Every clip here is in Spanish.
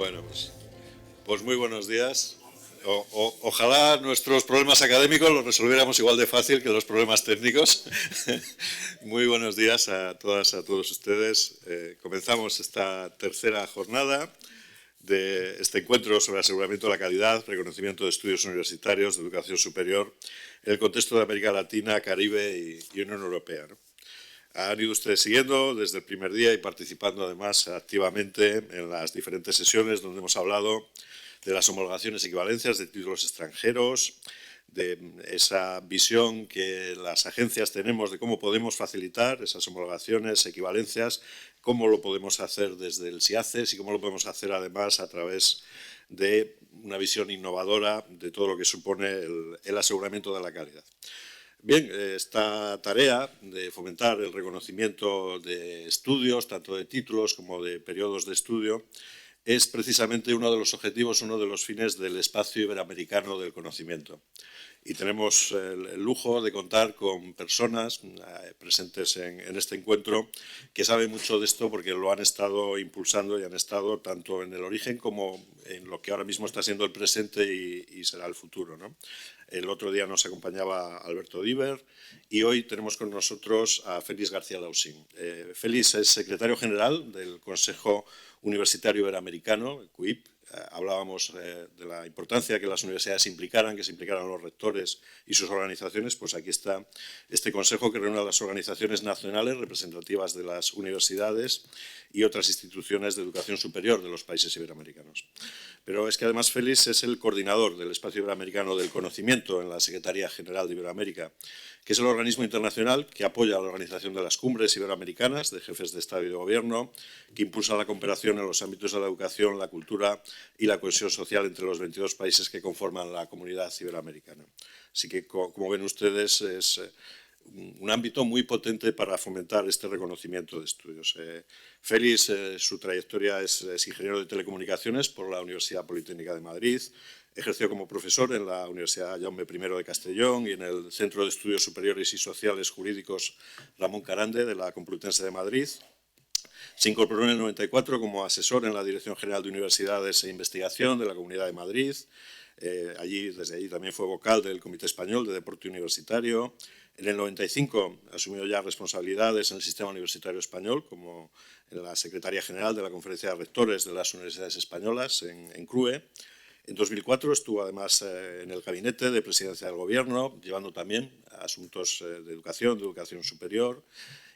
Bueno, pues muy buenos días. Ojalá nuestros problemas académicos los resolviéramos igual de fácil que los problemas técnicos. Muy buenos días a todas, a todos ustedes. Comenzamos esta tercera jornada de este encuentro sobre aseguramiento de la calidad, reconocimiento de estudios universitarios de educación superior en el contexto de América Latina, Caribe y Unión Europea, ¿no? Han ido ustedes siguiendo desde el primer día y participando además activamente en las diferentes sesiones donde hemos hablado de las homologaciones y equivalencias de títulos extranjeros, de esa visión que las agencias tenemos de cómo podemos facilitar esas homologaciones, equivalencias, cómo lo podemos hacer desde el SIACES y cómo lo podemos hacer además a través de una visión innovadora de todo lo que supone el aseguramiento de la calidad. Bien, esta tarea de fomentar el reconocimiento de estudios, tanto de títulos como de periodos de estudio, es precisamente uno de los objetivos, uno de los fines del espacio iberoamericano del conocimiento. Y tenemos el lujo de contar con personas presentes en este encuentro que saben mucho de esto porque lo han estado impulsando y han estado tanto en el origen como en lo que ahora mismo está siendo el presente y será el futuro, ¿no? El otro día nos acompañaba Alberto Diver y hoy tenemos con nosotros a Félix García Lausín. Félix es secretario general del Consejo Universitario Iberoamericano, CUIP. Hablábamos de la importancia que las universidades implicaran, que se implicaran los rectores y sus organizaciones. Pues aquí está este consejo que reúne a las organizaciones nacionales representativas de las universidades y otras instituciones de educación superior de los países iberoamericanos. Pero es que además Félix es el coordinador del Espacio Iberoamericano del Conocimiento en la Secretaría General de Iberoamérica, que es el organismo internacional que apoya a la organización de las cumbres iberoamericanas de jefes de Estado y de Gobierno, que impulsa la cooperación en los ámbitos de la educación, la cultura y la cohesión social entre los 22 países que conforman la comunidad iberoamericana. Así que, como ven ustedes, es un ámbito muy potente para fomentar este reconocimiento de estudios. Félix, su trayectoria es ingeniero de telecomunicaciones por la Universidad Politécnica de Madrid, ejerció como profesor en la Universidad Jaume I de Castellón y en el Centro de Estudios Superiores y Sociales Jurídicos Ramón Carande de la Complutense de Madrid. Se incorporó en el 94 como asesor en la Dirección General de Universidades e Investigación de la Comunidad de Madrid. Desde allí también fue vocal del Comité Español de Deporte Universitario. En el 95 asumió ya responsabilidades en el sistema universitario español, como en la Secretaría General de la Conferencia de Rectores de las Universidades Españolas, en CRUE. En 2004 estuvo además en el gabinete de presidencia del Gobierno, llevando también asuntos de educación superior.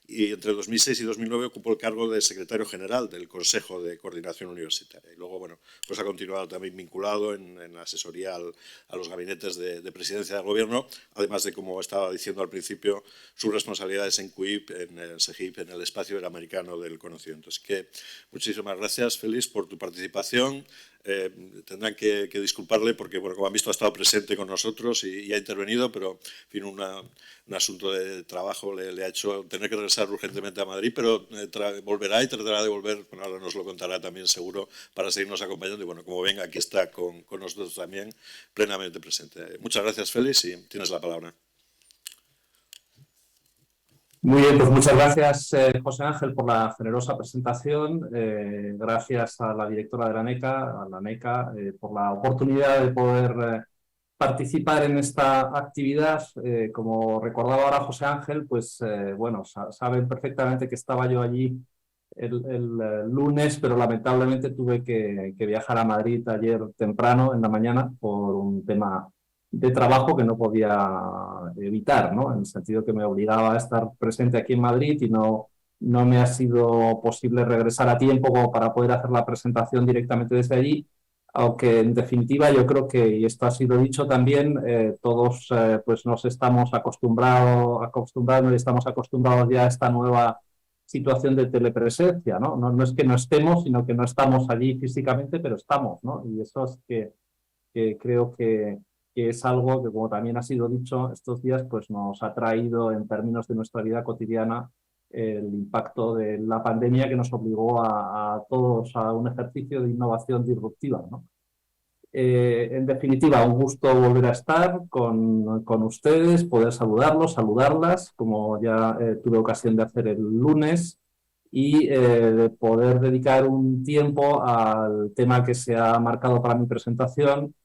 Y entre 2006 y 2009 ocupó el cargo de secretario general del Consejo de Coordinación Universitaria. Y luego, bueno, pues ha continuado también vinculado en asesoría a los gabinetes de presidencia del Gobierno, además de, como estaba diciendo al principio, sus responsabilidades en CUIP, en el SEGIP, en el Espacio Iberoamericano del Conocimiento. Así que muchísimas gracias, Félix, por tu participación. Tendrán que disculparle porque, bueno, como han visto, ha estado presente con nosotros y ha intervenido, pero en fin, un asunto de trabajo le ha hecho tener que regresar urgentemente a Madrid, pero volverá y tratará de volver, bueno, ahora nos lo contará también seguro, para seguirnos acompañando. Y bueno, como ven, aquí está con nosotros también plenamente presente. Muchas gracias, Félix, y tienes la palabra. Muy bien, pues muchas gracias, José Ángel, por la generosa presentación. Gracias a la directora de la NECA, por la oportunidad de poder participar en esta actividad. Como recordaba ahora José Ángel, pues bueno, saben perfectamente que estaba yo allí el lunes, pero lamentablemente tuve que viajar a Madrid ayer temprano, en la mañana, por un tema de trabajo que no podía evitar, ¿no? En el sentido que me obligaba a estar presente aquí en Madrid y no me ha sido posible regresar a tiempo como para poder hacer la presentación directamente desde allí, aunque en definitiva yo creo que, y esto ha sido dicho también, todos pues nos estamos acostumbrando y estamos acostumbrados ya a esta nueva situación de telepresencia, ¿no? No es que no estemos, sino que no estamos allí físicamente, pero estamos, ¿no? Y eso es que creo que es algo que, como también ha sido dicho estos días, pues nos ha traído en términos de nuestra vida cotidiana el impacto de la pandemia que nos obligó a todos a un ejercicio de innovación disruptiva, ¿no? En definitiva, un gusto volver a estar con ustedes, poder saludarlos, saludarlas, como ya tuve ocasión de hacer el lunes. y de poder dedicar un tiempo al tema que se ha marcado para mi presentación,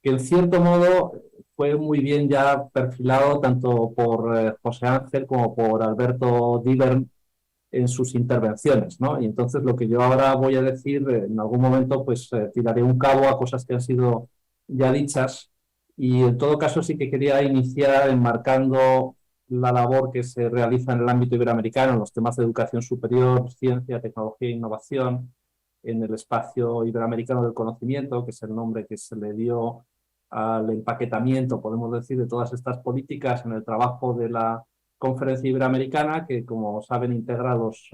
que en cierto modo fue muy bien ya perfilado tanto por José Ángel como por Alberto Divern en sus intervenciones, ¿no? Y entonces lo que yo ahora voy a decir, en algún momento pues tiraré un cabo a cosas que han sido ya dichas, y en todo caso sí que quería iniciar enmarcando la labor que se realiza en el ámbito iberoamericano, en los temas de educación superior, ciencia, tecnología e innovación, en el espacio iberoamericano del conocimiento, que es el nombre que se le dio al empaquetamiento, podemos decir, de todas estas políticas en el trabajo de la Conferencia Iberoamericana, que como saben integra los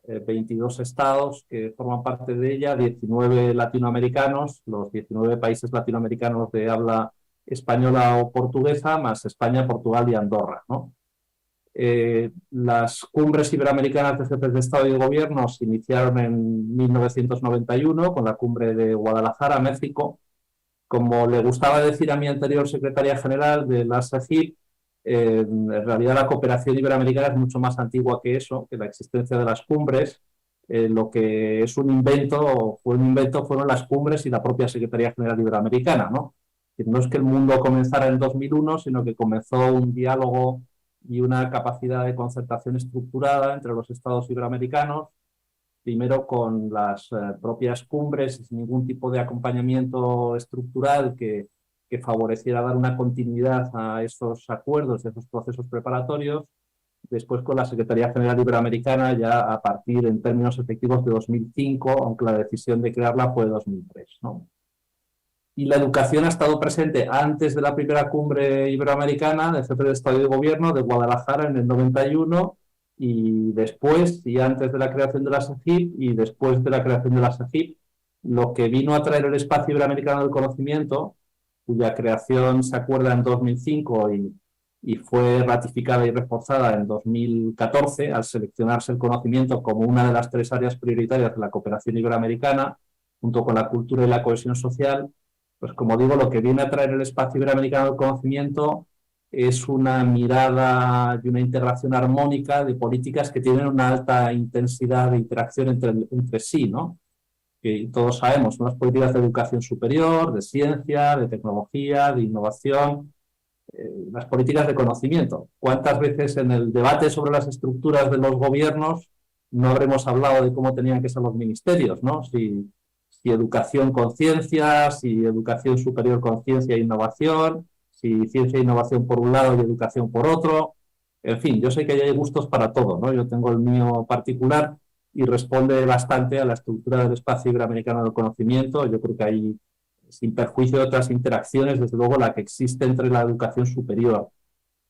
22 estados que forman parte de ella, 19 latinoamericanos, los 19 países latinoamericanos de habla española o portuguesa, más España, Portugal y Andorra, ¿no? Las cumbres iberoamericanas de jefes de Estado y de Gobierno se iniciaron en 1991 con la cumbre de Guadalajara, México. Como le gustaba decir a mi anterior secretaria general de la SACIP, en realidad la cooperación iberoamericana es mucho más antigua que eso, que la existencia de las cumbres. Lo que es un invento, o fue un invento, fueron las cumbres y la propia Secretaría General Iberoamericana, ¿no? No es que el mundo comenzara en 2001, sino que comenzó un diálogo y una capacidad de concertación estructurada entre los estados iberoamericanos, primero con las propias cumbres, sin ningún tipo de acompañamiento estructural que favoreciera dar una continuidad a esos acuerdos, a esos procesos preparatorios, después con la Secretaría General Iberoamericana ya a partir en términos efectivos de 2005, aunque la decisión de crearla fue de 2003, ¿no? Y la educación ha estado presente antes de la primera cumbre iberoamericana de jefe de Estado y de Gobierno de Guadalajara en el 91, y después y antes de la creación de la SAGIP y después de la creación de la SAGIP, lo que vino a traer el Espacio Iberoamericano del Conocimiento, cuya creación se acuerda en 2005 y fue ratificada y reforzada en 2014 al seleccionarse el conocimiento como una de las 3 áreas prioritarias de la cooperación iberoamericana, junto con la cultura y la cohesión social. Pues como digo, lo que viene a traer el Espacio Iberoamericano del Conocimiento es una mirada y una integración armónica de políticas que tienen una alta intensidad de interacción entre sí, ¿no? Que todos sabemos, unas políticas de educación superior, de ciencia, de tecnología, de innovación, las políticas de conocimiento. ¿Cuántas veces en el debate sobre las estructuras de los gobiernos no habremos hablado de cómo tenían que ser los ministerios, ¿no? Si educación con ciencia, si educación superior con ciencia e innovación, si ciencia e innovación por un lado y educación por otro. En fin, yo sé que hay gustos para todo, ¿no? Yo tengo el mío particular y responde bastante a la estructura del espacio iberoamericano del conocimiento. Yo creo que hay, sin perjuicio de otras interacciones, desde luego la que existe entre la educación superior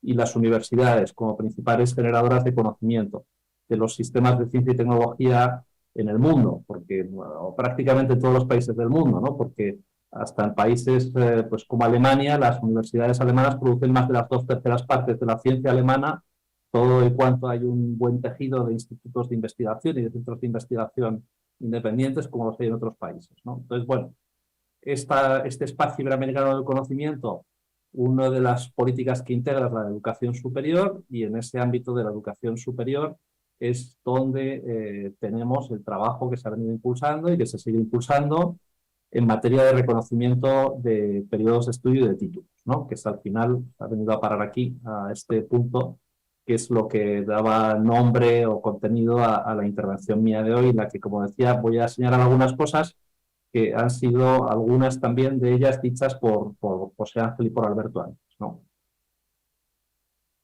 y las universidades como principales generadoras de conocimiento de los sistemas de ciencia y tecnología en el mundo, porque bueno, prácticamente en todos los países del mundo, ¿no? Porque hasta en países pues como Alemania, las universidades alemanas producen más de las 2/3 partes de la ciencia alemana, todo en cuanto hay un buen tejido de institutos de investigación y de centros de investigación independientes como los hay en otros países, ¿no? Entonces, bueno, este espacio iberoamericano del conocimiento, una de las políticas que integra es la educación superior, y en ese ámbito de la educación superior es donde tenemos el trabajo que se ha venido impulsando y que se sigue impulsando en materia de reconocimiento de periodos de estudio y de títulos, ¿no? Que es al final, ha venido a parar aquí, a este punto, que es lo que daba nombre o contenido a la intervención mía de hoy, en la que, como decía, voy a señalar algunas cosas que han sido algunas también de ellas dichas por José Ángel y por Alberto antes, ¿no?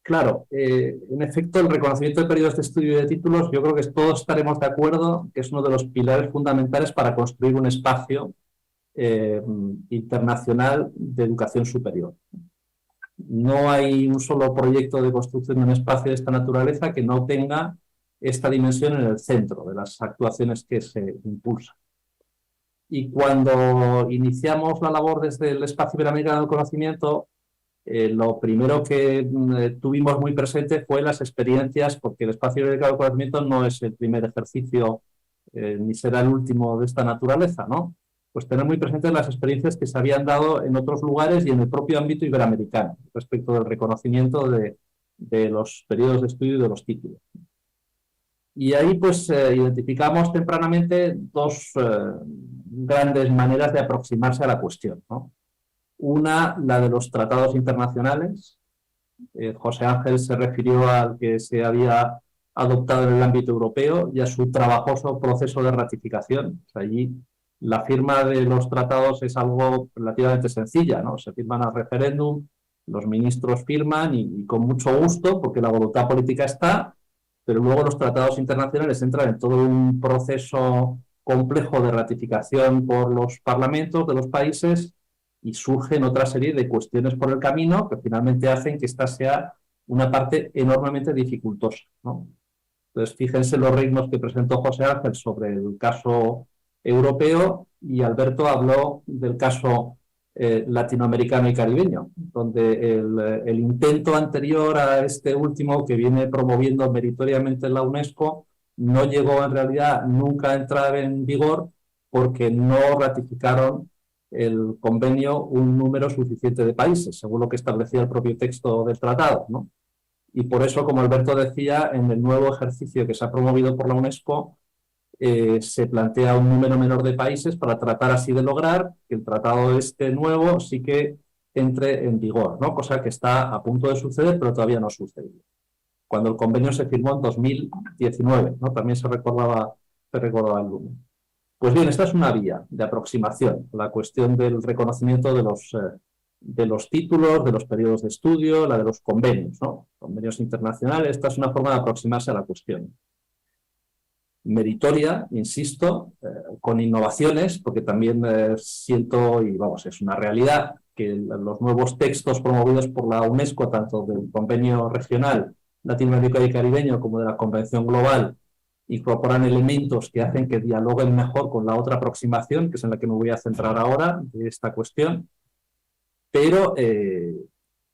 Claro, en efecto, el reconocimiento de periodos de estudio y de títulos, yo creo que todos estaremos de acuerdo que es uno de los pilares fundamentales para construir un espacio internacional de educación superior. No hay un solo proyecto de construcción de un espacio de esta naturaleza que no tenga esta dimensión en el centro de las actuaciones que se impulsan. Y cuando iniciamos la labor desde el Espacio Iberoamericano del Conocimiento, lo primero que tuvimos muy presente fue las experiencias, porque el Espacio Iberoamericano del Conocimiento no es el primer ejercicio ni será el último de esta naturaleza, ¿no? Pues tener muy presentes las experiencias que se habían dado en otros lugares y en el propio ámbito iberoamericano respecto del reconocimiento de los periodos de estudio y de los títulos. Y ahí pues identificamos tempranamente dos grandes maneras de aproximarse a la cuestión, ¿no? Una, la de los tratados internacionales. José Ángel se refirió al que se había adoptado en el ámbito europeo y a su trabajoso proceso de ratificación. O sea, allí la firma de los tratados es algo relativamente sencilla, ¿no? Se firman al referéndum, los ministros firman y con mucho gusto, porque la voluntad política está, pero luego los tratados internacionales entran en todo un proceso complejo de ratificación por los parlamentos de los países y surgen otra serie de cuestiones por el camino que finalmente hacen que esta sea una parte enormemente dificultosa, ¿no? Entonces, fíjense los ritmos que presentó José Ángel sobre el caso europeo y Alberto habló del caso latinoamericano y caribeño, donde el intento anterior a este último que viene promoviendo meritoriamente la UNESCO no llegó en realidad nunca a entrar en vigor porque no ratificaron el convenio un número suficiente de países, según lo que establecía el propio texto del tratado, ¿no? Y por eso, como Alberto decía, en el nuevo ejercicio que se ha promovido por la UNESCO, se plantea un número menor de países para tratar así de lograr que el tratado este nuevo sí que entre en vigor, ¿no? Cosa que está a punto de suceder, pero todavía no ha sucedido. Cuando el convenio se firmó en 2019, ¿no? También se recordaba el lunes. Pues bien, esta es una vía de aproximación, la cuestión del reconocimiento de los títulos, de los periodos de estudio, la de los convenios, ¿no? Convenios internacionales, esta es una forma de aproximarse a la cuestión. Meritoria, insisto, con innovaciones, porque también siento, y vamos, es una realidad, que los nuevos textos promovidos por la UNESCO, tanto del convenio regional latinoamericano y caribeño como de la Convención Global, incorporan elementos que hacen que dialoguen mejor con la otra aproximación, que es en la que me voy a centrar ahora, de esta cuestión, pero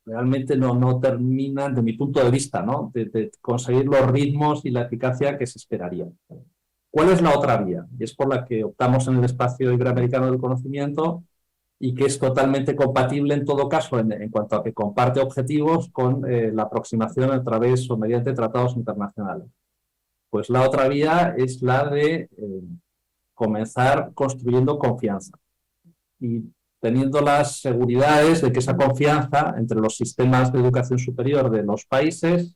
realmente no terminan, de mi punto de vista, ¿no? de conseguir los ritmos y la eficacia que se esperaría. ¿Cuál es la otra vía? Y es por la que optamos en el espacio iberoamericano del conocimiento y que es totalmente compatible en todo caso en cuanto a que comparte objetivos con la aproximación a través o mediante tratados internacionales. Pues la otra vía es la de comenzar construyendo confianza y teniendo las seguridades de que esa confianza entre los sistemas de educación superior de los países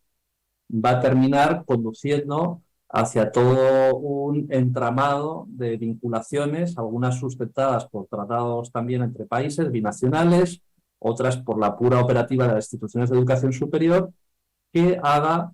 va a terminar conduciendo hacia todo un entramado de vinculaciones, algunas sustentadas por tratados también entre países binacionales, otras por la pura operativa de las instituciones de educación superior, que haga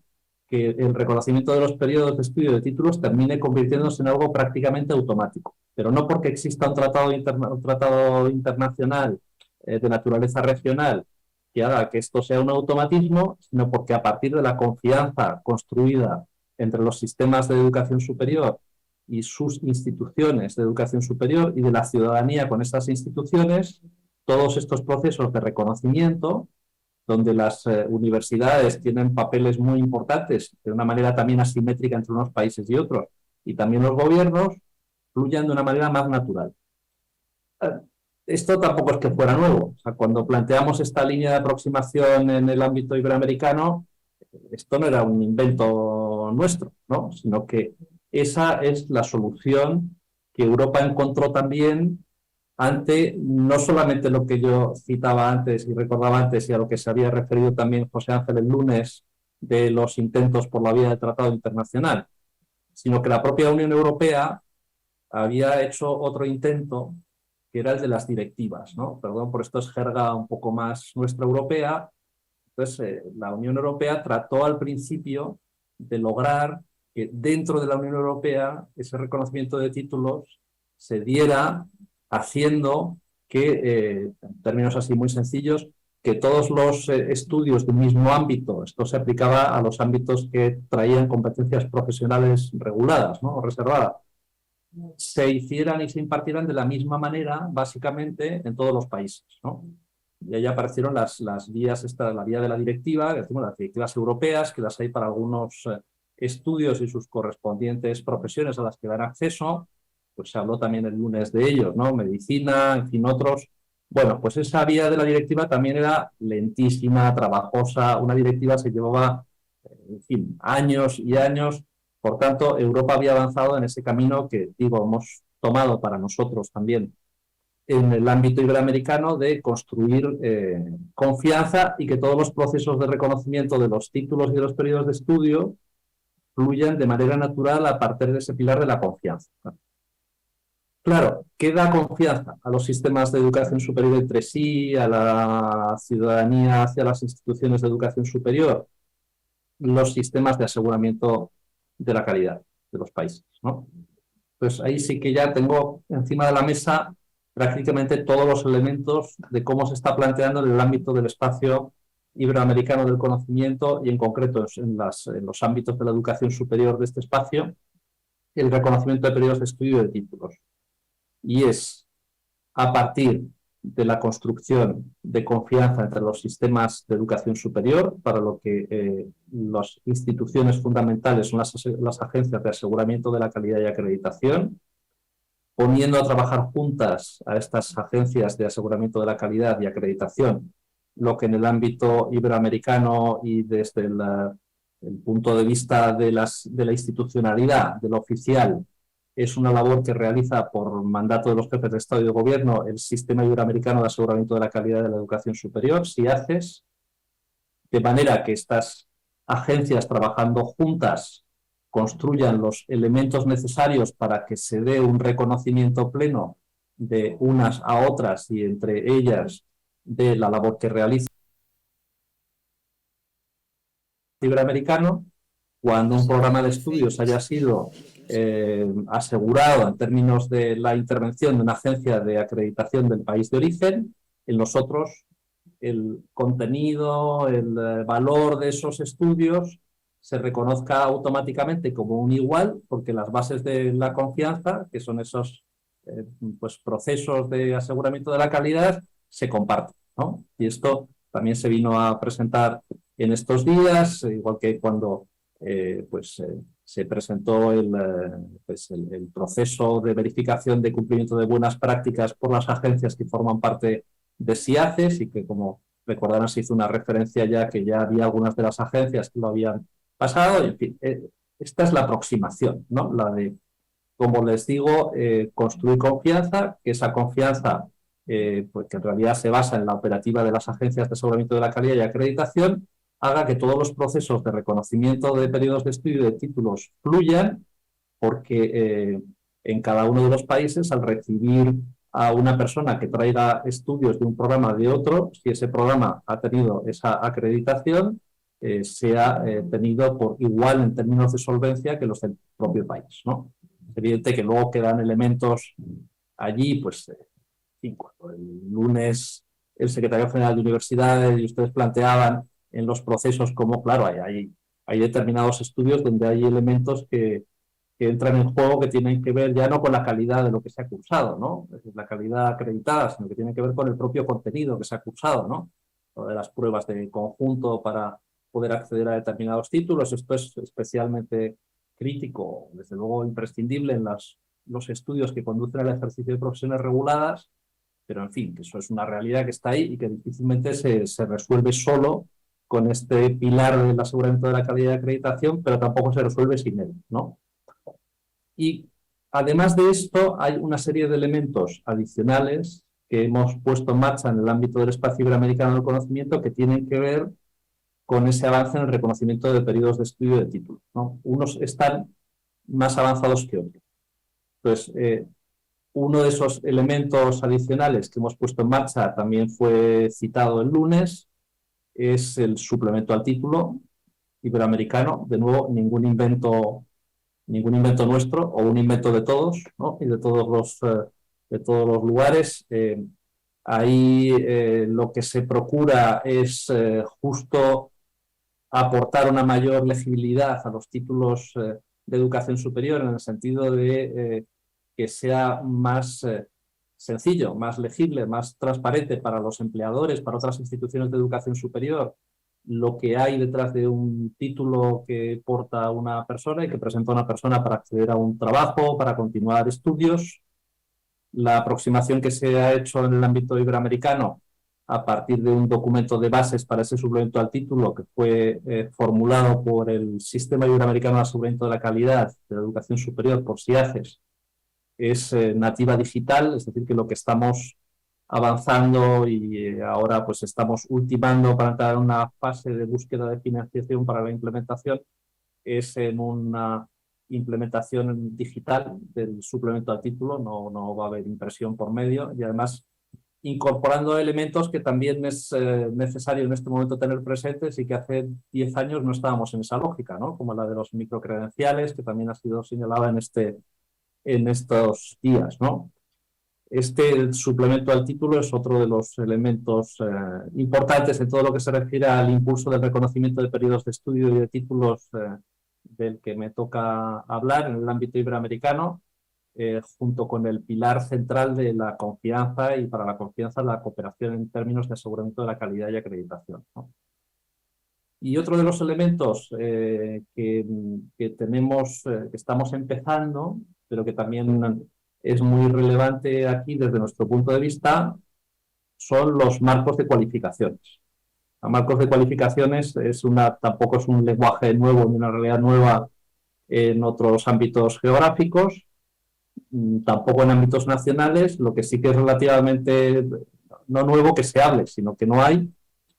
que el reconocimiento de los periodos de estudio de títulos termine convirtiéndose en algo prácticamente automático. Pero no porque exista un tratado internacional de naturaleza regional que haga que esto sea un automatismo, sino porque a partir de la confianza construida entre los sistemas de educación superior y sus instituciones de educación superior y de la ciudadanía con esas instituciones, todos estos procesos de reconocimiento, donde las universidades tienen papeles muy importantes, de una manera también asimétrica entre unos países y otros, y también los gobiernos, fluyan de una manera más natural. Esto tampoco es que fuera nuevo. O sea, cuando planteamos esta línea de aproximación en el ámbito iberoamericano, esto no era un invento nuestro, ¿no? Sino que esa es la solución que Europa encontró también ante no solamente lo que yo citaba antes y recordaba antes y a lo que se había referido también José Ángel el lunes de los intentos por la vía del tratado internacional, sino que la propia Unión Europea había hecho otro intento que era el de las directivas, ¿no? Perdón, por esto es jerga un poco más nuestra europea. Entonces, la Unión Europea trató al principio de lograr que dentro de la Unión Europea ese reconocimiento de títulos se diera haciendo que, en términos así muy sencillos, que todos los estudios del mismo ámbito, esto se aplicaba a los ámbitos que traían competencias profesionales reguladas, ¿no? O reservadas, se hicieran y se impartieran de la misma manera, básicamente, en todos los países, ¿no? Y ahí aparecieron las vías, la vía de la directiva, decimos, las directivas europeas, que las hay para algunos estudios y sus correspondientes profesiones a las que dan acceso. Pues se habló también el lunes de ellos, ¿no? Medicina, en fin, otros. Bueno, pues esa vía de la directiva también era lentísima, trabajosa. Una directiva se llevaba, en fin, años y años Por tanto, Europa había avanzado en ese camino que, digo, hemos tomado para nosotros también en el ámbito iberoamericano de construir confianza y que todos los procesos de reconocimiento de los títulos y de los periodos de estudio fluyan de manera natural a partir de ese pilar de la confianza. Claro, ¿qué da confianza a los sistemas de educación superior entre sí, a la ciudadanía hacia las instituciones de educación superior? Los sistemas de aseguramiento de la calidad de los países, ¿no? Pues ahí sí que ya tengo encima de la mesa prácticamente todos los elementos de cómo se está planteando en el ámbito del espacio iberoamericano del conocimiento y en concreto en los ámbitos de la educación superior de este espacio, el reconocimiento de periodos de estudio y de títulos. Y es a partir de la construcción de confianza entre los sistemas de educación superior, para lo que las instituciones fundamentales son las agencias de aseguramiento de la calidad y acreditación, poniendo a trabajar juntas a estas agencias de aseguramiento de la calidad y acreditación, lo que en el ámbito iberoamericano y desde el punto de vista de la institucionalidad, de lo oficial, es una labor que realiza por mandato de los jefes de Estado y de Gobierno el Sistema Iberoamericano de Aseguramiento de la Calidad de la Educación Superior, SIACES, de manera que estas agencias trabajando juntas construyan los elementos necesarios para que se dé un reconocimiento pleno de unas a otras y entre ellas de la labor que realiza el iberoamericano. Cuando un programa de estudios haya sido asegurado en términos de la intervención de una agencia de acreditación del país de origen, en los otros el contenido, el valor de esos estudios se reconozca automáticamente como un igual, porque las bases de la confianza, que son esos pues procesos de aseguramiento de la calidad, se comparten, ¿no? Y esto también se vino a presentar en estos días, igual que cuando se presentó el proceso de verificación de cumplimiento de buenas prácticas por las agencias que forman parte de SIACES y que, como recordarán, se hizo una referencia ya que ya había algunas de las agencias que lo habían pasado. Y, en fin, esta es la aproximación, ¿no? La de, como les digo, construir confianza, que esa confianza, pues que en realidad se basa en la operativa de las agencias de aseguramiento de la calidad y acreditación, haga que todos los procesos de reconocimiento de periodos de estudio y de títulos fluyan, porque en cada uno de los países, al recibir a una persona que traiga estudios de un programa de otro, si ese programa ha tenido esa acreditación, sea tenido por igual en términos de solvencia que los del propio país, ¿no? Es evidente que luego quedan elementos allí, pues, cuando el lunes el secretario general de universidades y ustedes planteaban en los procesos como, claro, hay determinados estudios donde hay elementos que entran en juego que tienen que ver ya no con la calidad de lo que se ha cursado, ¿no? Es decir, la calidad acreditada, sino que tienen que ver con el propio contenido que se ha cursado, ¿no? Lo de las pruebas de conjunto para poder acceder a determinados títulos. Esto es especialmente crítico, desde luego imprescindible en los estudios que conducen al ejercicio de profesiones reguladas, pero en fin, que eso es una realidad que está ahí y que difícilmente se resuelve solo con este pilar del aseguramiento de la calidad de acreditación, pero tampoco se resuelve sin él, ¿no? Y además de esto, hay una serie de elementos adicionales que hemos puesto en marcha en el ámbito del espacio iberoamericano del conocimiento que tienen que ver con ese avance en el reconocimiento de periodos de estudio de títulos, ¿no? Unos están más avanzados que otros. Entonces, uno de esos elementos adicionales que hemos puesto en marcha también fue citado el lunes, es el suplemento al título iberoamericano. De nuevo, ningún invento nuestro o un invento de todos, ¿no? Y de todos los lugares. Ahí lo que se procura es justo aportar una mayor legibilidad a los títulos de educación superior, en el sentido de que sea más sencillo, más legible, más transparente para los empleadores, para otras instituciones de educación superior, lo que hay detrás de un título que porta una persona y que presenta una persona para acceder a un trabajo, para continuar estudios. La aproximación que se ha hecho en el ámbito iberoamericano a partir de un documento de bases para ese suplemento al título que fue formulado por el Sistema Iberoamericano de Aseguramiento de la Calidad de la Educación Superior, por SIACES. Es nativa digital, es decir, que lo que estamos avanzando y ahora pues estamos ultimando para entrar en una fase de búsqueda de financiación para la implementación, es en una implementación digital del suplemento al título, no va a haber impresión por medio, y además incorporando elementos que también es necesario en este momento tener presentes y que hace 10 años no estábamos en esa lógica, ¿no? Como la de los microcredenciales, que también ha sido señalada en estos días, ¿no? Este suplemento al título es otro de los elementos importantes en todo lo que se refiere al impulso del reconocimiento de periodos de estudio y de títulos del que me toca hablar en el ámbito iberoamericano, junto con el pilar central de la confianza y para la confianza la cooperación en términos de aseguramiento de la calidad y acreditación, ¿no? Y otro de los elementos que tenemos, que estamos empezando, pero que también es muy relevante aquí desde nuestro punto de vista, son los marcos de cualificaciones. Los marcos de cualificaciones tampoco es un lenguaje nuevo ni una realidad nueva en otros ámbitos geográficos, tampoco en ámbitos nacionales. Lo que sí que es relativamente no nuevo que se hable, sino que no hay,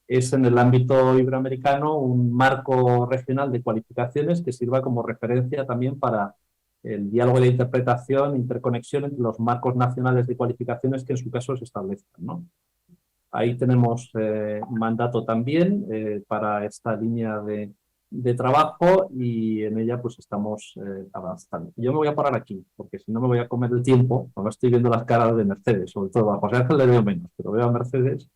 es en el ámbito iberoamericano un marco regional de cualificaciones que sirva como referencia también para el diálogo de interpretación e interconexión entre los marcos nacionales de cualificaciones que en su caso se establezcan, ¿no? Ahí tenemos mandato también para esta línea de trabajo y en ella pues estamos avanzando. Yo me voy a parar aquí porque si no me voy a comer el tiempo. Ahora estoy viendo las caras de Mercedes, sobre todo a José Ángel le veo menos, pero veo a Mercedes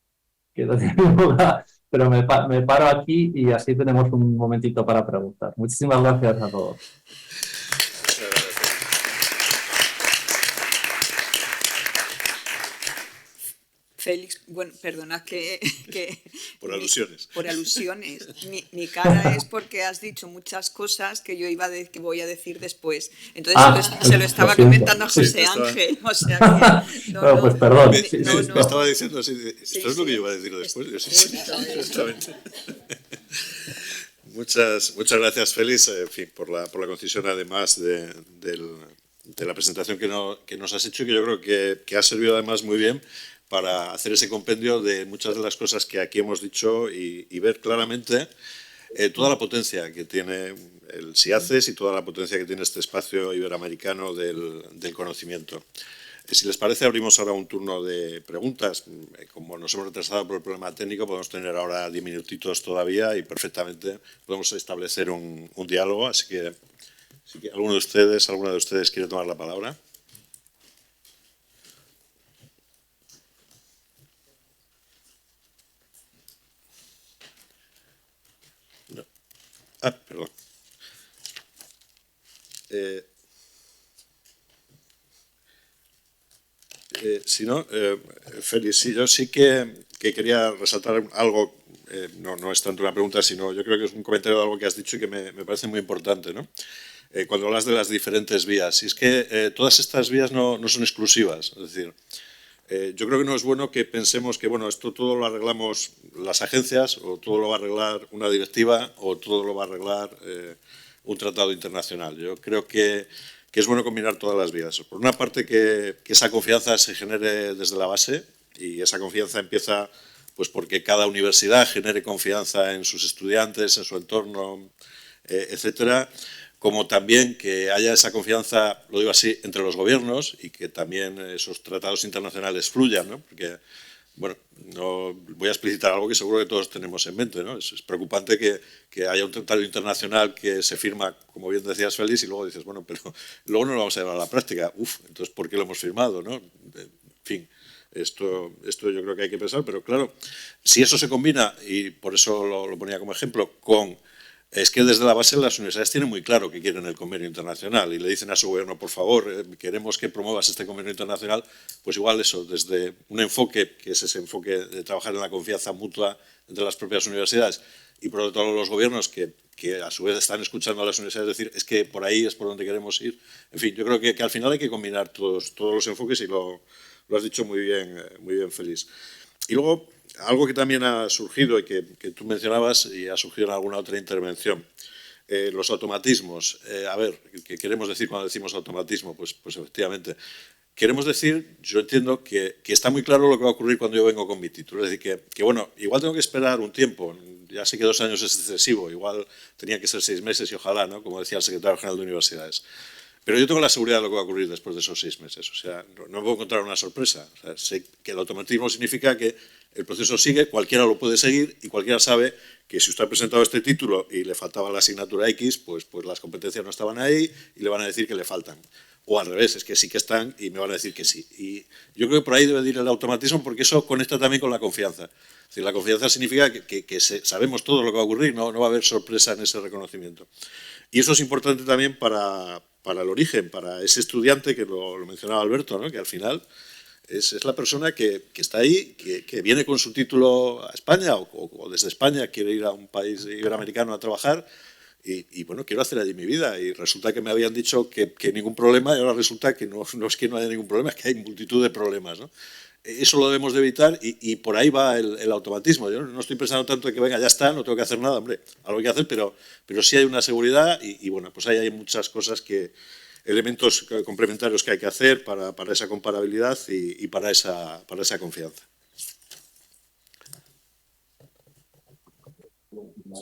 que no tiene duda, pero me paro aquí y así tenemos un momentito para preguntar. Muchísimas gracias a todos. Félix, bueno, perdona que por alusiones. Por alusiones. Mi cara es porque has dicho muchas cosas que yo que voy a decir después. Entonces se lo estaba comentando a José Ángel. O sea que, pues perdón. Me estaba diciendo así, esto es lo que yo iba a decir después. Justamente. Muchas gracias, Félix, en fin, por la concisión, además de la presentación que nos has hecho y que yo creo que ha servido además muy bien para hacer ese compendio de muchas de las cosas que aquí hemos dicho y ver claramente toda la potencia que tiene el SIACES y toda la potencia que tiene este espacio iberoamericano del conocimiento. Si les parece, abrimos ahora un turno de preguntas. Como nos hemos retrasado por el problema técnico, podemos tener ahora 10 minutitos todavía y perfectamente podemos establecer un diálogo. Así que alguna de ustedes quiere tomar la palabra. No. Perdón. Si no, Félix, sí, yo sí que quería resaltar algo, no es tanto una pregunta, sino yo creo que es un comentario de algo que has dicho y que me parece muy importante, ¿no? Cuando hablas de las diferentes vías, y es que todas estas vías no son exclusivas, es decir, yo creo que no es bueno que pensemos que, bueno, esto todo lo arreglamos las agencias, o todo lo va a arreglar una directiva, o todo lo va a arreglar un tratado internacional. Yo creo que es bueno combinar todas las vías. Por una parte, que esa confianza se genere desde la base, y esa confianza empieza pues porque cada universidad genere confianza en sus estudiantes, en su entorno, etcétera, como también que haya esa confianza, lo digo así, entre los gobiernos y que también esos tratados internacionales fluyan, ¿no? Porque, bueno, no voy a explicitar algo que seguro que todos tenemos en mente, ¿no? Es preocupante que haya un tratado internacional que se firma, como bien decías, Félix, y luego dices, bueno, pero luego no lo vamos a llevar a la práctica. Entonces, ¿por qué lo hemos firmado, no? En fin, esto yo creo que hay que pensar, pero claro, si eso se combina, y por eso lo ponía como ejemplo, es que desde la base las universidades tienen muy claro que quieren el convenio internacional y le dicen a su gobierno, por favor, queremos que promuevas este convenio internacional, pues igual eso, desde un enfoque, que es ese enfoque de trabajar en la confianza mutua entre las propias universidades y por otro lado los gobiernos que a su vez están escuchando a las universidades decir, es que por ahí es por donde queremos ir. En fin, yo creo que al final hay que combinar todos los enfoques y lo has dicho muy bien, Félix. Y luego, algo que también ha surgido y que tú mencionabas y ha surgido en alguna otra intervención, los automatismos. A ver, ¿qué queremos decir cuando decimos automatismo? Pues efectivamente, queremos decir, yo entiendo que está muy claro lo que va a ocurrir cuando yo vengo con mi título. Es decir, que bueno, igual tengo que esperar un tiempo, ya sé que 2 años es excesivo, igual tenía que ser 6 meses y ojalá, ¿no? Como decía el secretario general de Universidades. Pero yo tengo la seguridad de lo que va a ocurrir después de esos 6 meses. O sea, no me puedo encontrar una sorpresa. O sea, sé que el automatismo significa que el proceso sigue, cualquiera lo puede seguir y cualquiera sabe que si usted ha presentado este título y le faltaba la asignatura X, pues las competencias no estaban ahí y le van a decir que le faltan. O al revés, es que sí que están y me van a decir que sí. Y yo creo que por ahí debe de ir el automatismo porque eso conecta también con la confianza. Es decir, la confianza significa que sabemos todo lo que va a ocurrir, no va a haber sorpresa en ese reconocimiento. Y eso es importante también para el origen, para ese estudiante que lo mencionaba Alberto, ¿no? Que al final es la persona que está ahí, que viene con su título a España o desde España quiere ir a un país iberoamericano a trabajar y bueno, quiero hacer allí mi vida y resulta que me habían dicho que ningún problema y ahora resulta que no es que no haya ningún problema, es que hay multitud de problemas, ¿no? Eso lo debemos de evitar y por ahí va el automatismo. Yo no estoy pensando tanto en que venga, ya está, no tengo que hacer nada, hombre, algo hay que hacer, pero sí hay una seguridad y bueno, pues ahí hay muchas cosas elementos complementarios que hay que hacer para esa comparabilidad y para esa confianza.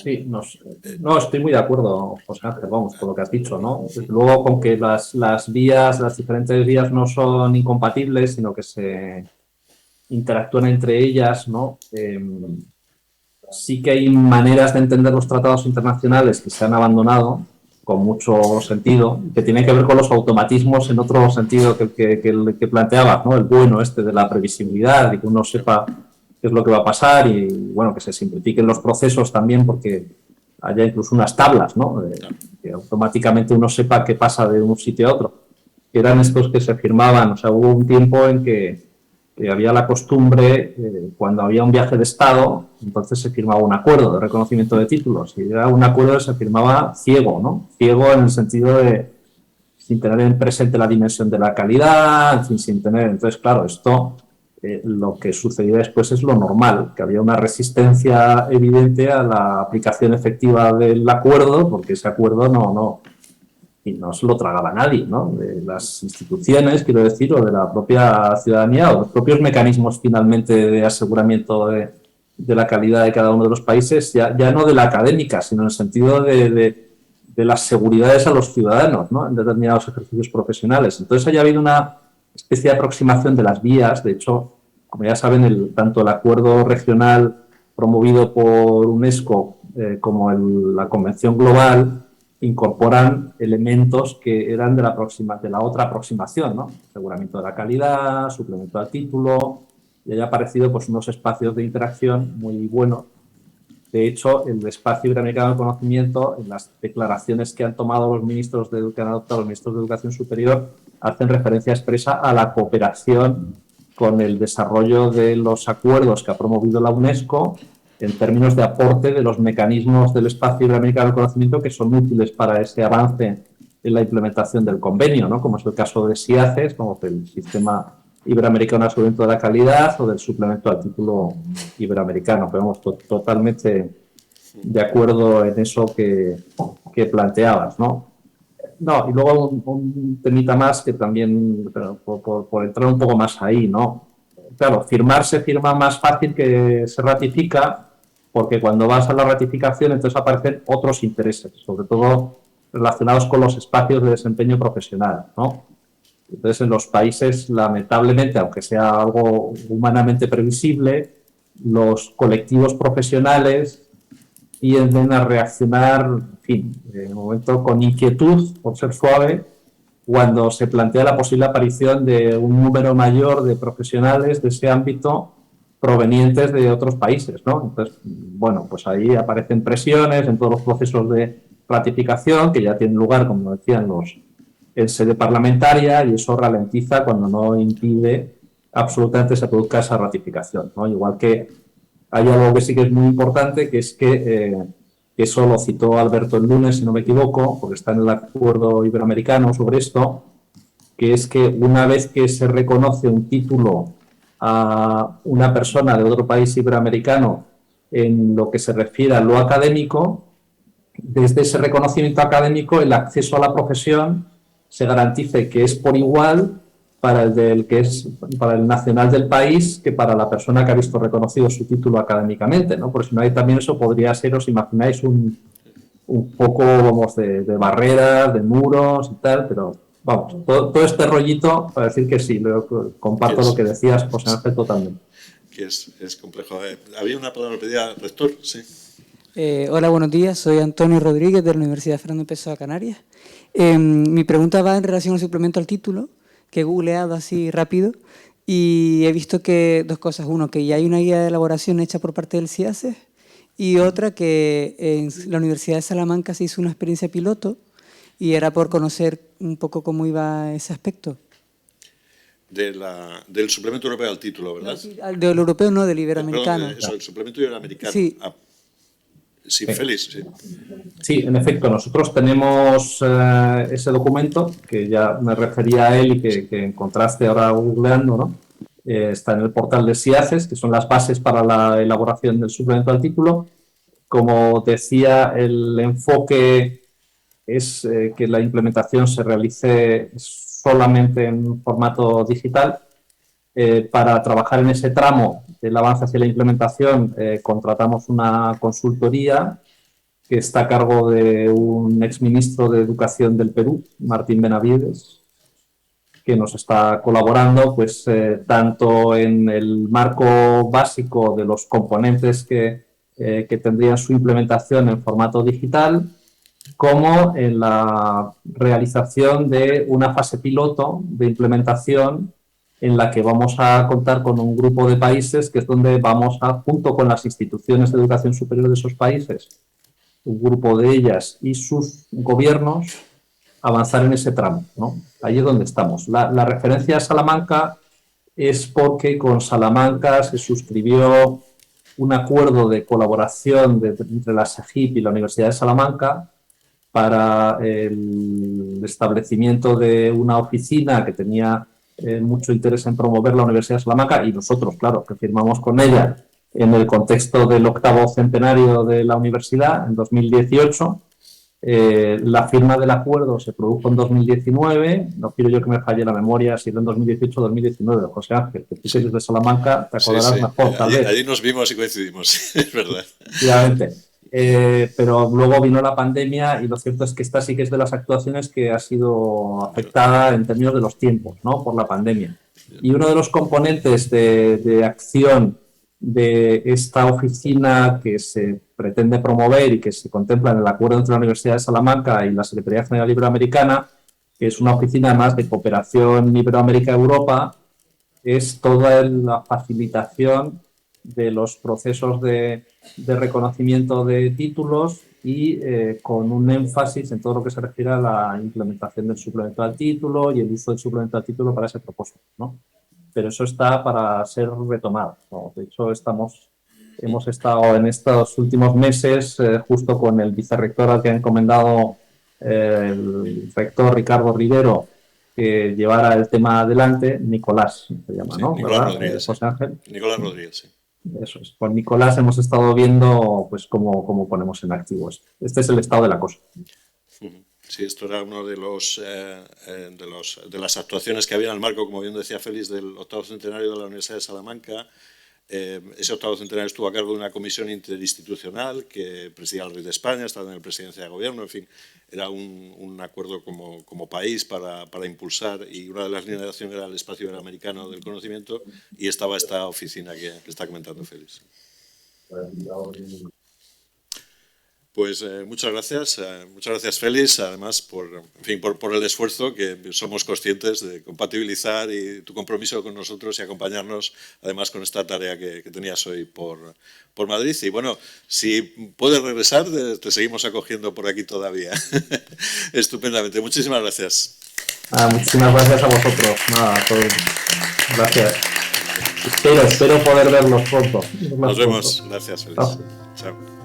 Sí, no, estoy muy de acuerdo, José Ángel, vamos, con lo que has dicho, ¿no? Desde luego con que las diferentes vías no son incompatibles, sino que se interactúan entre ellas, ¿no? Sí que hay maneras de entender los tratados internacionales que se han abandonado con mucho sentido, que tienen que ver con los automatismos en otro sentido que el que planteabas, ¿no? El bueno de la previsibilidad y que uno sepa qué es lo que va a pasar y, bueno, que se simplifiquen los procesos también porque haya incluso unas tablas, ¿no? Que automáticamente uno sepa qué pasa de un sitio a otro. Que eran estos que se firmaban, o sea, hubo un tiempo en que había la costumbre, cuando había un viaje de Estado, entonces se firmaba un acuerdo de reconocimiento de títulos. Y era un acuerdo que se firmaba ciego, ¿no? Ciego en el sentido de sin tener en presente la dimensión de la calidad, en fin, sin tener... Entonces, claro, esto, lo que sucedió después es lo normal, que había una resistencia evidente a la aplicación efectiva del acuerdo, porque ese acuerdo no se lo tragaba nadie, ¿no? De las instituciones, quiero decir, o de la propia ciudadanía, o los propios mecanismos finalmente de aseguramiento de la calidad de cada uno de los países, ya no de la académica, sino en el sentido de las seguridades a los ciudadanos, ¿no? En determinados ejercicios profesionales. Entonces haya habido una especie de aproximación de las vías. De hecho, como ya saben, tanto el acuerdo regional promovido por UNESCO como la Convención Global incorporan elementos que eran de la otra aproximación, ¿no? Aseguramiento de la calidad, suplemento al título, y haya aparecido pues, unos espacios de interacción muy buenos. De hecho, el espacio iberoamericano de conocimiento, en las declaraciones que han tomado que han adoptado los ministros de Educación Superior, hacen referencia expresa a la cooperación con el desarrollo de los acuerdos que ha promovido la UNESCO en términos de aporte de los mecanismos del espacio iberoamericano del conocimiento que son útiles para ese avance en la implementación del convenio, ¿no? Como es el caso de SIACES, como el Sistema Iberoamericano de Aseguramiento de la Calidad o del suplemento al título iberoamericano. Pero vamos, totalmente de acuerdo en eso que planteabas, ¿no? No, y luego un temita más que también, por entrar un poco más ahí, ¿no? Claro, se firma más fácil que se ratifica, porque cuando vas a la ratificación entonces aparecen otros intereses, sobre todo relacionados con los espacios de desempeño profesional, ¿no? Entonces, en los países, lamentablemente, aunque sea algo humanamente previsible, los colectivos profesionales tienden a reaccionar, en fin, en un momento con inquietud, por ser suave, cuando se plantea la posible aparición de un número mayor de profesionales de ese ámbito provenientes de otros países, ¿no? Entonces, bueno, pues ahí aparecen presiones en todos los procesos de ratificación que ya tienen lugar, como decían, en sede parlamentaria, y eso ralentiza cuando no impide absolutamente se produzca esa ratificación, ¿no? Igual que hay algo que sí que es muy importante, que es que eso lo citó Alberto el lunes, si no me equivoco, porque está en el acuerdo iberoamericano sobre esto, que es que una vez que se reconoce un título a una persona de otro país iberoamericano en lo que se refiere a lo académico, desde ese reconocimiento académico el acceso a la profesión se garantice que es por igual para el nacional del país que para la persona que ha visto reconocido su título académicamente, ¿no? Porque si no hay también eso podría ser, os imagináis, un poco, vamos, de barreras, de muros y tal, pero vamos, todo este rollito para decir que sí, comparto lo que decías, José Ángel, totalmente. Que es complejo. Había una palabra pedida, rector, sí. Hola, buenos días. Soy Antonio Rodríguez de la Universidad Fernando Pessoa, Canarias. Mi pregunta va en relación al suplemento al título, que he googleado así rápido y he visto que dos cosas. Uno, que ya hay una guía de elaboración hecha por parte del CIASES y otra que en la Universidad de Salamanca se hizo una experiencia piloto y era por conocer un poco cómo iba ese aspecto. Del suplemento europeo al título, ¿verdad? No, del europeo no, del iberoamericano. Perdón, eso, el suplemento iberoamericano. Sí. Sí, Félix, sí. Sí, en efecto, nosotros tenemos ese documento, que ya me refería a él y que encontraste ahora googleando, ¿no? Está en el portal de SIACES, que son las bases para la elaboración del suplemento al título. Como decía, el enfoque es que la implementación se realice solamente en formato digital. Para trabajar en ese tramo del avance hacia la implementación contratamos una consultoría que está a cargo de un exministro de Educación del Perú, Martín Benavides, que nos está colaborando pues, tanto en el marco básico de los componentes que tendrían su implementación en formato digital, como en la realización de una fase piloto de implementación en la que vamos a contar con un grupo de países que es donde vamos a, junto con las instituciones de educación superior de esos países, un grupo de ellas y sus gobiernos, avanzar en ese tramo, ¿no? Ahí es donde estamos. La referencia a Salamanca es porque con Salamanca se suscribió un acuerdo de colaboración entre la SEGIP y la Universidad de Salamanca para el establecimiento de una oficina que tenía mucho interés en promover la Universidad de Salamanca, y nosotros, claro, que firmamos con ella en el contexto del 8º centenario de la universidad, en 2018. La firma del acuerdo se produjo en 2019, no quiero yo que me falle la memoria si era en 2018 o 2019, José Ángel, que tú que eres de Salamanca, te acordarás mejor, tal vez. Allí nos vimos y coincidimos, es verdad. Efectivamente. Pero luego vino la pandemia y lo cierto es que esta sí que es de las actuaciones que ha sido afectada en términos de los tiempos, ¿no? Por la pandemia. Y uno de los componentes de acción de esta oficina que se pretende promover y que se contempla en el acuerdo entre la Universidad de Salamanca y la Secretaría General Iberoamericana, que es una oficina más de cooperación Iberoamérica-Europa, es toda la facilitación de los procesos de reconocimiento de títulos y con un énfasis en todo lo que se refiere a la implementación del suplemento al título y el uso del suplemento al título para ese propósito, ¿no? Pero eso está para ser retomado, ¿no? De hecho, hemos estado en estos últimos meses justo con el vicerrector al que ha encomendado el rector Ricardo Rivero que llevara el tema adelante, Nicolás se llama, sí, ¿no? Nicolás Rodríguez, José Ángel. Nicolás Rodríguez, sí. Eso es. Con Nicolás hemos estado viendo pues cómo ponemos en activo esto. Este es el estado de la cosa. Sí, esto era uno de las actuaciones que había en el marco, como bien decía Félix, del 8º centenario de la Universidad de Salamanca. Ese 8º centenario estuvo a cargo de una comisión interinstitucional que presidía el Rey de España, estaba en la presidencia de gobierno, en fin, era un acuerdo como país para impulsar, y una de las líneas de acción era el espacio iberoamericano del conocimiento, y estaba esta oficina que está comentando Félix. Pues muchas gracias Félix, además por el esfuerzo, que somos conscientes de compatibilizar, y tu compromiso con nosotros y acompañarnos además con esta tarea que tenías hoy por Madrid. Y bueno, si puedes regresar, te seguimos acogiendo por aquí todavía. Estupendamente, muchísimas gracias. Muchísimas gracias a vosotros. Gracias. Espero poder verlos pronto. Nos vemos, gracias Félix. Chao.